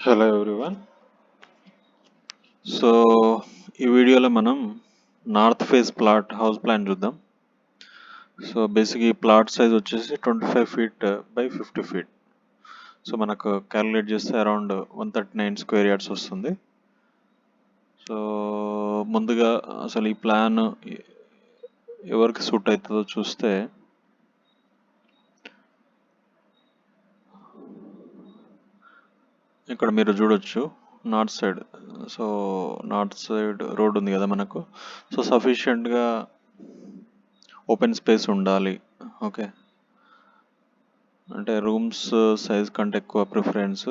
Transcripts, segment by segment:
Hello everyone. So ఈ వీడియోలో మనం నార్త్ ఫేస్ హౌస్ ప్లాన్ చూద్దాం. సో బేసిక్ ఈ ప్లాట్ సైజ్ వచ్చేసి 25 feet by 50 feet. సో మనకు క్యాలిక్యులేట్ చేస్తే అరౌండ్ 139 స్క్వేర్ యార్డ్స్ వస్తుంది. సో ముందుగా అసలు ఈ ప్లాన్ ఎవరికి సూట్ అవుతుందో చూస్తే ఇక్కడ మీరు చూడొచ్చు north side. So north side road ఉంది కదా మనకు. సో సఫిషియెంట్గా ఓపెన్ స్పేస్ ఉండాలి. ఓకే, అంటే రూమ్స్ సైజ్ కంటే ఎక్కువ ప్రిఫరెన్స్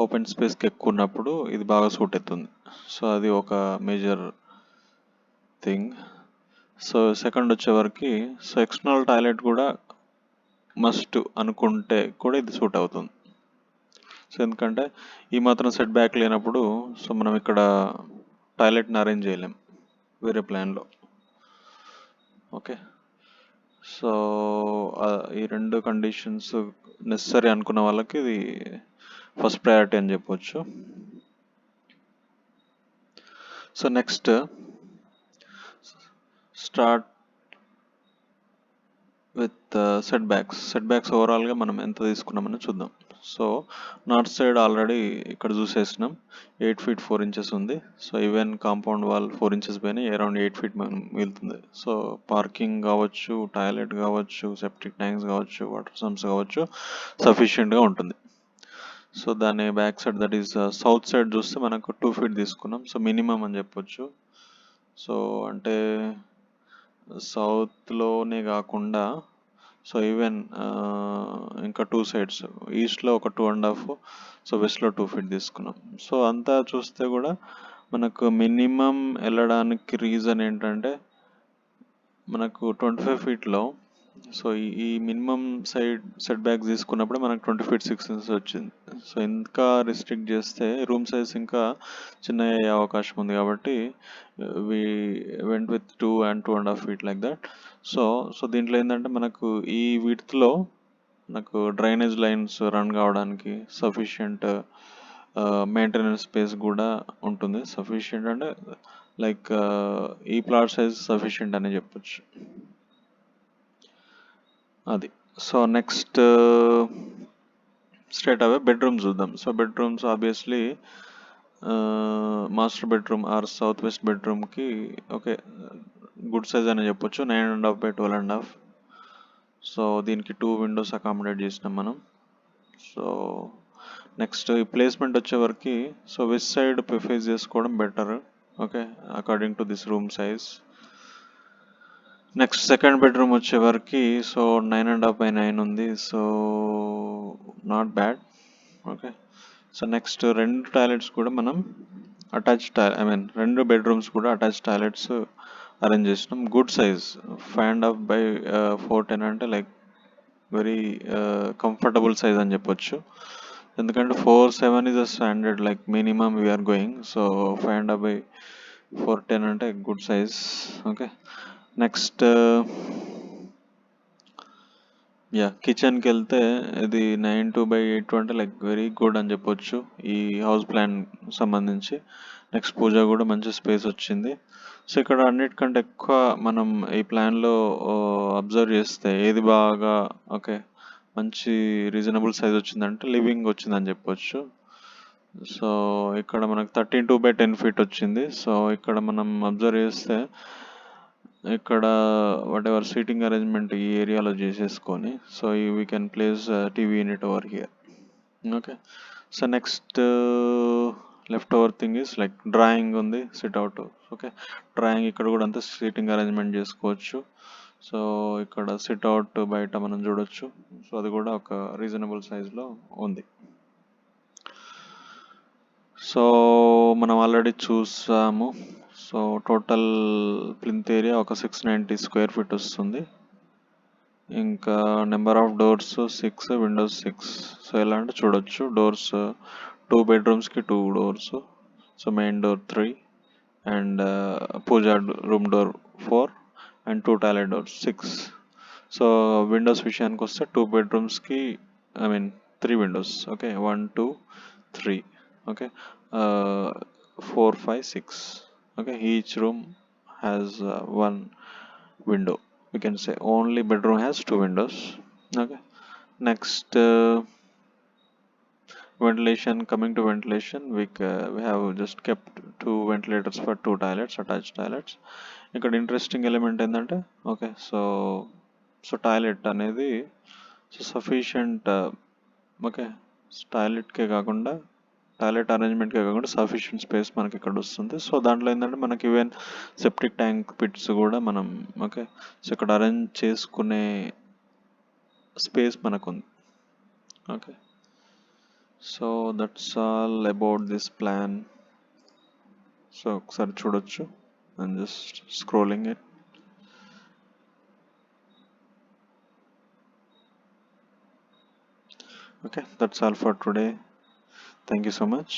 ఓపెన్ స్పేస్కి ఎక్కువ ఉన్నప్పుడు ఇది బాగా సూట్ అవుతుంది. సో అది ఒక మేజర్ థింగ్. సో సెకండ్ వచ్చేవరకు సో ఎక్స్టర్నల్ టాయిలెట్ కూడా మస్ట్ అనుకుంటే కూడా ఇది సూట్ అవుతుంది. సో ఎందుకంటే ఈ మాత్రం సెట్ బ్యాక్ లేనప్పుడు సో మనం ఇక్కడ టాయిలెట్ని అరేంజ్ చేయలేం వేరే ప్లాన్లో. ఓకే, సో ఈ రెండు కండిషన్స్ నెసరీ అనుకున్న వాళ్ళకి ఇది ఫస్ట్ ప్రయారిటీ అని చెప్పొచ్చు. So next start with set backs ఓవరాల్గా మనం ఎంత తీసుకున్నామని చూద్దాం. సో నార్త్ సైడ్ ఆల్రెడీ ఇక్కడ చూసేసినాం 8 feet 4 inches ఉంది. So even compound wall 4 inches పైన అరౌండ్ 8 feet మిగులుతుంది. సో పార్కింగ్ కావచ్చు, టాయిలెట్ కావచ్చు, సెప్టిక్ ట్యాంక్స్ కావచ్చు, వాటర్ సమ్స్ కావచ్చు, సఫిషియెంట్గా ఉంటుంది. సో దాని back side that is south side చూస్తే మనకు 2 feet తీసుకున్నాం. సో మినిమం అని చెప్పొచ్చు. సో అంటే సౌత్లోనే కాకుండా సో ఈవెన్ ఇంకా 2 sides ఈస్ట్లో ఒక 2.5, సో వెస్ట్లో 2 feet తీసుకున్నాం. సో అంతా చూస్తే కూడా మనకు మినిమం వెళ్ళడానికి రీజన్ ఏంటంటే మనకు 25 feetలో సో ఈ మినిమం సైడ్ సెట్ బ్యాక్ తీసుకున్నప్పుడు మనకు 20 feet 6 inches వచ్చింది. సో ఇంకా రిస్ట్రిక్ట్ చేస్తే రూమ్ సైజ్ ఇంకా చిన్న అయ్యే అవకాశం ఉంది కాబట్టి we went with 2 and 2.5 feet like that. So దీంట్లో ఏంటంటే మనకు ఈ విడ్త్లో మనకు డ్రైనేజ్ లైన్స్ రన్ కావడానికి సఫిషియంట్ మెయింటెనెన్స్ స్పేస్ కూడా ఉంటుంది. సఫిషియంట్ అంటే లైక్ ఈ ప్లాట్ సైజ్ సఫిషియంట్ అని చెప్పొచ్చు అది. So next straight away bedroom చూద్దాం. So bedrooms obviously master bedroom are south west బెడ్రూమ్కి ఓకే గుడ్ సైజ్ అని చెప్పొచ్చు, 9.5 by 12.5. సో దీనికి 2 windows అకామిడేట్ చేసినాం మనం. సో నెక్స్ట్ ఈ ప్లేస్మెంట్ వచ్చేవరకు సో వెస్ట్ సైడ్ ప్రిఫేస్ చేసుకోవడం better. Okay, according to this room size. Next second bedroom వచ్చేవరకు సో 9.5 by 9 ఉంది. So not bad. Okay, so next రెండు టాయిలెట్స్ కూడా మనం రెండు బెడ్రూమ్స్ కూడా అటాచ్ టాయిలెట్స్ అరేంజ్ చేసినాం. గుడ్ సైజ్ 5.5 by 4.10 అంటే లైక్ వెరీ కంఫర్టబుల్ సైజ్ అని చెప్పొచ్చు. ఎందుకంటే 4.7 is a standard like minimum we are going. So 5.5 by 4.10 అంటే గుడ్ సైజ్. ఓకే, నెక్స్ట్ కిచెన్కి వెళ్తే ఇది 9.2 by 8.2 అంటే లైక్ వెరీ గుడ్ అని చెప్పొచ్చు ఈ హౌస్ ప్లాన్ సంబంధించి. నెక్స్ట్ పూజ కూడా మంచి స్పేస్ వచ్చింది. సో ఇక్కడ అన్నిటికంటే ఎక్కువ మనం ఈ ప్లాన్లో అబ్జర్వ్ చేస్తే ఏది బాగా ఓకే మంచి రీజనబుల్ సైజ్ వచ్చిందంటే లివింగ్ వచ్చిందని చెప్పొచ్చు. సో ఇక్కడ మనకు 13.2 by 10 feet వచ్చింది. సో ఇక్కడ మనం అబ్జర్వ్ చేస్తే ఇక్కడ వాట్ ఎవర్ సీటింగ్ అరేంజ్మెంట్ ఈ ఏరియాలో చేసేసుకొని so we can place TV unit over here. Okay, so next left over thing is like drawing ఉంది, సిట్ అవుట్. ఓకే, డ్రాయింగ్ ఇక్కడ కూడా అంతా సీటింగ్ అరేంజ్మెంట్ చేసుకోవచ్చు. సో ఇక్కడ సిట్ అవుట్ బయట మనం చూడొచ్చు. సో అది కూడా ఒక రీజనబుల్ సైజ్లో ఉంది. సో మనం ఆల్రెడీ చూసాము. సో టోటల్ ప్లింత్ ఏరియా ఒక 690 square feet వస్తుంది. ఇంకా number of doors 6, windows 6. So ఎలా అంటే చూడొచ్చు డోర్స్ 2 bedrooms-కి 2 doors. So main door 3 and puja room door 4 and 2 toilet doors 6. So windows విషయానికి వస్తే 2 bedrooms-కి three windows. Okay, one, two, three. Okay, uh, four, five, six. Okay, each room has one window. We can say only bedroom has two windows. Okay, next ventilation. Coming to ventilation, we have just kept two ventilators for two toilets, attached toilets. ఇక్కడ interesting element ఏంటంటే okay so toilet అనేది so sufficient okay టాయిలెట్కే కాకుండా toilet అరేంజ్మెంట్కే కాకుండా sufficient space మనకి ఇక్కడ వస్తుంది. So దాంట్లో ఏంటంటే మనకి ఈవెన్ సెప్టిక్ ట్యాంక్ పిట్స్ కూడా మనం ఓకే సో ఇక్కడ అరేంజ్ చేసుకునే స్పేస్ మనకు ఉంది. Okay so that's all about this plan. So ఒకసారి చూడొచ్చు and just scrolling it. Okay, that's all for today. Thank you so much.